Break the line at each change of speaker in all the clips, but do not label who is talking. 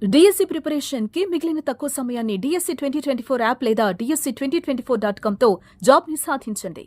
DSC preparation కి మిగిలిన తక్కువ సమయాన్ని డిఎస్సి 2024 యాప్ లేదా DSC2024.com తో జాబ్ ని సాధించండి.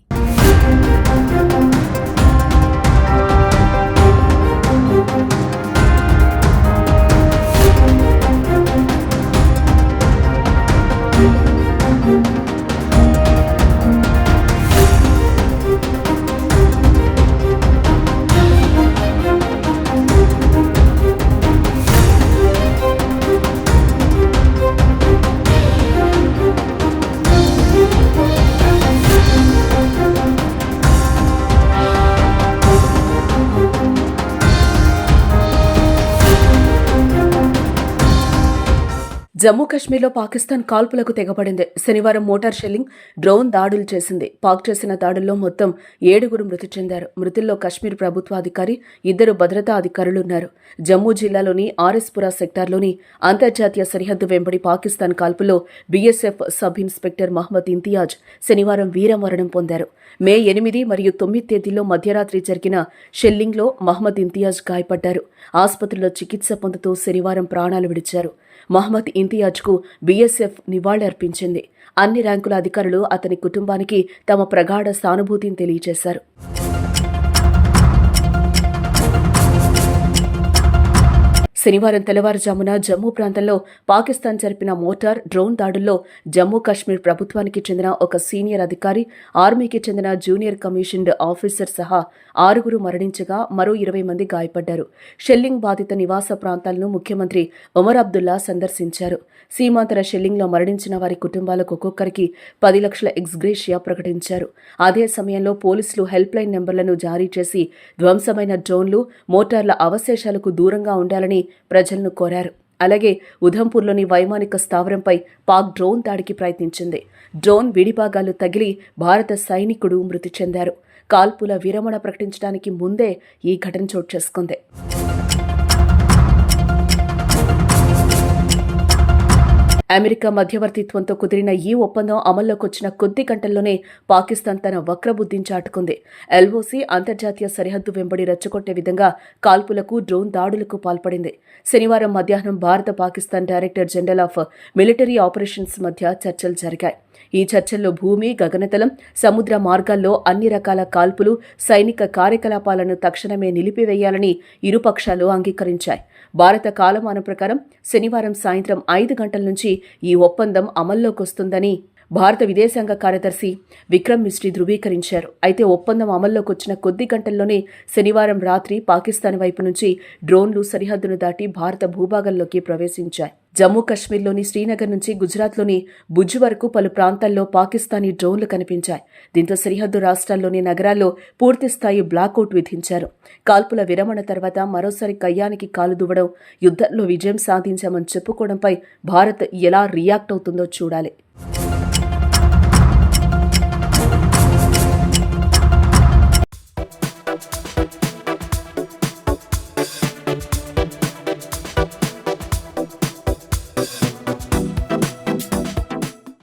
జమ్మూ కశ్మీర్లో పాకిస్తాన్ కాల్పులకు తెగపడింది. శనివారం మోటార్ షెల్లింగ్, డ్రోన్ దాడులు చేసింది. పాక్ చేసిన దాడుల్లో మొత్తం 7 మృతి చెందారు. మృతుల్లో కశ్మీర్ ప్రభుత్వాధికారి, 2 భద్రతా అధికారులున్నారు. జమ్మూ జిల్లాలోని ఆర్ఎస్పురా సెక్టార్లోని అంతర్జాతీయ సరిహద్దు వెంబడి పాకిస్తాన్ కాల్పులో BSF sub inspector Mohammad Imtiaz శనివారం వీరమరణం పొందారు. మే 8 మరియు 9 తేదీల్లో మధ్యరాత్రి జరిగిన షెల్లింగ్లో మహ్మద్ ఇంతియాజ్ గాయపడ్డారు. ఆసుపత్రిలో చికిత్స పొందుతూ శనివారం ప్రాణాలు విడిచారు. మహ్మద్ ఇంతియాజ్కు బీఎస్ఎఫ్ నివాళులర్పించింది. అన్ని ర్యాంకుల అధికారులు అతని కుటుంబానికి తమ ప్రగాఢ సానుభూతిని తెలియజేశారు. శనివారం తెల్లవారుజామున జమ్మూ ప్రాంతంలో పాకిస్తాన్ జరిపిన మోటార్, డ్రోన్ దాడుల్లో జమ్మూ కశ్మీర్ ప్రభుత్వానికి చెందిన ఒక సీనియర్ అధికారి, ఆర్మీకి చెందిన జూనియర్ కమిషన్డ్ ఆఫీసర్ సహా 6 మరణించగా మరో 20 మంది గాయపడ్డారు. షెల్లింగ్ బాధిత నివాస ప్రాంతాలను ముఖ్యమంత్రి ఒమర్ అబ్దుల్లా సందర్శించారు. సీమాంతర షెల్లింగ్లో మరణించిన వారి కుటుంబాలకు ఒక్కొక్కరికి 10 లక్షల ఎక్స్గ్రేషియా ప్రకటించారు. అదే సమయంలో పోలీసులు హెల్ప్ లైన్ నెంబర్లను జారీ చేసి ధ్వంసమైన డ్రోన్లు, మోటార్ల అవశేషాలకు దూరంగా ఉండాలని ప్రజలను కోరారు. అలాగే ఉధంపూర్లోని వైమానిక స్థావరంపై పాక్ డ్రోన్ దాడికి ప్రయత్నించింది. డ్రోన్ విడిభాగాలు తగిలి భారత సైనికుడు మృతి చెందారు. కాల్పుల విరమణ ప్రకటించడానికి ముందే ఈ ఘటన చోటు చేసుకుంది. అమెరికా మధ్యవర్తిత్వంతో కుదిరిన ఈ ఒప్పందం అమల్లోకి వచ్చిన కొద్ది గంటల్లోనే పాకిస్తాన్ తన వక్రబుద్ధిని చాటుకుంది. ఎల్ఓసి అంతర్జాతీయ సరిహద్దు వెంబడి రెచ్చగొట్టే విధంగా కాల్పులకు, డ్రోన్ దాడులకు పాల్పడింది. శనివారం మధ్యాహ్నం భారత Pakistan director general of military operations మధ్య చర్చలు జరిగాయి. ఈ చర్చల్లో భూమి, గగనతలం, సముద్ర మార్గాల్లో అన్ని రకాల కాల్పులు, సైనిక కార్యకలాపాలను తక్షణమే నిలిపివేయాలని ఇరుపక్షాలు అంగీకరించాయి. భారత కాలమానం ప్రకారం శనివారం సాయంత్రం 5 గంటల నుంచి ఈ ఒప్పందం అమల్లోకొస్తుందని భారత విదేశాంగ కార్యదర్శి విక్రమ్ మిస్రీ ధృవీకరించారు. అయితే ఒప్పందం అమల్లోకి వచ్చిన కొద్ది గంటల్లోనే శనివారం రాత్రి పాకిస్తాన్ వైపు నుంచి డ్రోన్లు సరిహద్దును దాటి భారత భూభాగంలోకి ప్రవేశించాయి. జమ్మూ కశ్మీర్లోని శ్రీనగర్ నుంచి గుజరాత్లోని భుజ్ వరకు పలు ప్రాంతాల్లో పాకిస్తానీ డ్రోన్లు కనిపించాయి. దీంతో సరిహద్దు రాష్ట్రాల్లోని నగరాల్లో పూర్తిస్థాయి బ్లాకౌట్ విధించారు. కాల్పుల విరమణ తర్వాత మరోసారి కయ్యానికి కాలు దువ్వడం, యుద్ధంలో విజయం సాధించామని చెప్పుకోవడంపై భారత్ ఎలా రియాక్ట్ అవుతుందో చూడాలి.